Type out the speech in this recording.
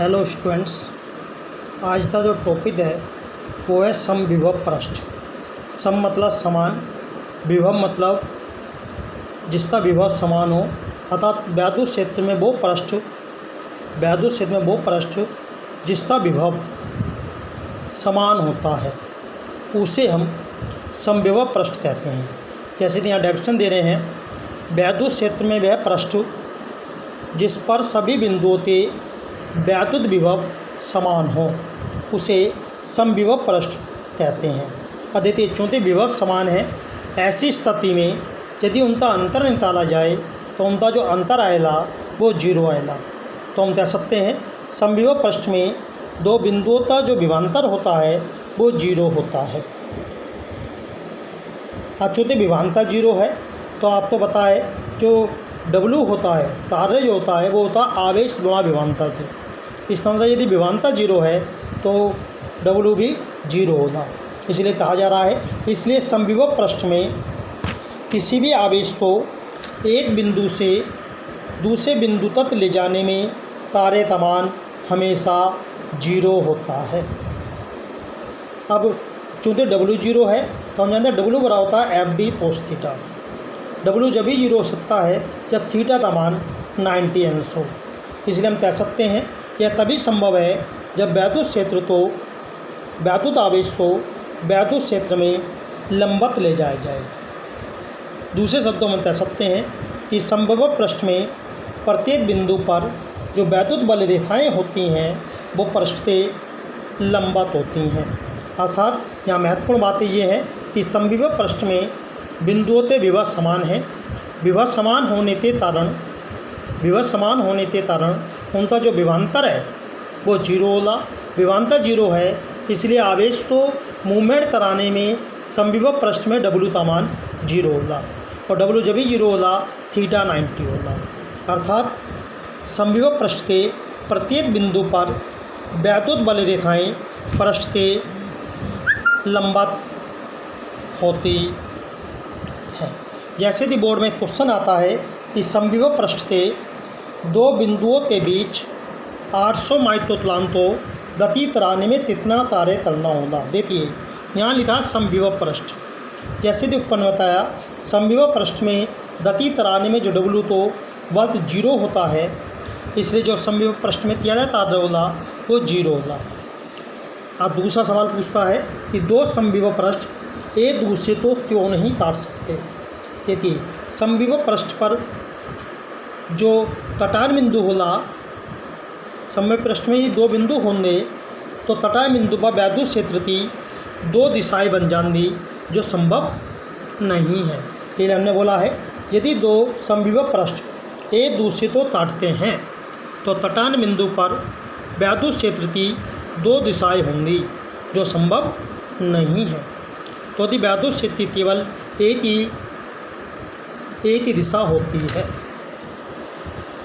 Hello students, आज का जो टॉपिक है वो है समविभव पृष्ठ। सम मतलब समान, विभव मतलब जिसका विभव समान हो, अर्थात वैद्युत क्षेत्र में वो पृष्ठ जिसका विभव समान होता है उसे हम समविभव पृष्ठ कहते हैं। जैसे कि यहाँ डेफिनेशन दे रहे हैं, वैद्युत क्षेत्र में वह पृष्ठ जिस पर सभी बिंदुओं के वैद्युत विभव समान हो उसे समविभव पृष्ठ कहते हैं। अद्वितीय चूंकि विभव समान है, ऐसी स्थिति में यदि उनका अंतर निकाला जाए तो उनका जो अंतर आएगा वो जीरो आएगा। तो हम कह सकते हैं समविभव पृष्ठ में दो बिंदुओं का जो विभवांतर होता है वो जीरो होता है। चूँकि विभवांतर जीरो है तो आपको पता है जो W होता है, कार्य जो होता है वो होता है आवेश गुणा विभवांतर थे। इस तरह यदि विभवांतर जीरो है तो W भी जीरो होगा, इसलिए कहा जा रहा है। इसलिए समविभव पृष्ठ में किसी भी आवेश को एक बिंदु से दूसरे बिंदु तक ले जाने में कार्य का मान हमेशा जीरो होता है। अब चूँकि W जीरो है तो हम जानते हैं W बराबर होता है FD cos थीटा। W जब भी जीरो हो सकता है जब थीटा का मान 90 अंश हो। इसलिए हम कह सकते हैं यह तभी संभव है जब वैद्युत आवेश को वैद्युत क्षेत्र में लंबवत ले जाया जाए। दूसरे शब्दों में कह सकते हैं कि समविभव पृष्ठ में प्रत्येक बिंदु पर जो वैद्युत बल रेखाएं होती हैं वो पृष्ठ के लंबवत होती हैं। अर्थात यहाँ महत्वपूर्ण बात ये है कि समविभव पृष्ठ में बिंदुओं के विभव समान है। विभव समान होने के कारण उनका जो विभवांतर है वो जीरो होला। विभवांतर जीरो है इसलिए आवेश को मूवमेंट कराने में समविभव पृष्ठ में W का मान जीरो होला, और W जब भी जीरो होला थीटा 90 होला। अर्थात समविभव पृष्ठ के प्रत्येक बिंदु पर वैद्युत बल रेखाएं पृष्ठ के लंबवत होती हैं। जैसे कि बोर्ड में क्वेश्चन आता है कि समविभव पृष्ठ के दो बिंदुओं के बीच 800 माइक्रोतुलांतों गति कराने में कितना कार्य करना होगा। देखिए यहाँ लिखा समविभव पृष्ठ। जैसे कि ऊपर बताया, समविभव पृष्ठ में गति कराने में जो W तो वर्ग जीरो होता है, इसलिए जो समविभव पृष्ठ में किया जाता है होला वो जीरो होला। अब दूसरा सवाल पूछता है कि दो समविभव पृष्ठ एक दूसरे को क्यों नहीं काट सकते। देखिए समविभव पृष्ठ पर जो तटान बिंदु होला, समविभव पृष्ठ में ये दो बिंदु होंगे तो तटान बिंदु पर वैद्युत क्षेत्र की दो दिशाएं बन जाएंगी जो संभव नहीं है। ये हमने बोला है यदि दो समविभव पृष्ठ एक दूसरे को काटते हैं तो तटान बिंदु पर वैद्युत क्षेत्र की दो दिशाएं होंगी जो संभव नहीं है। तो यदि वैद्युत क्षेत्र केवल एक ही दिशा होती है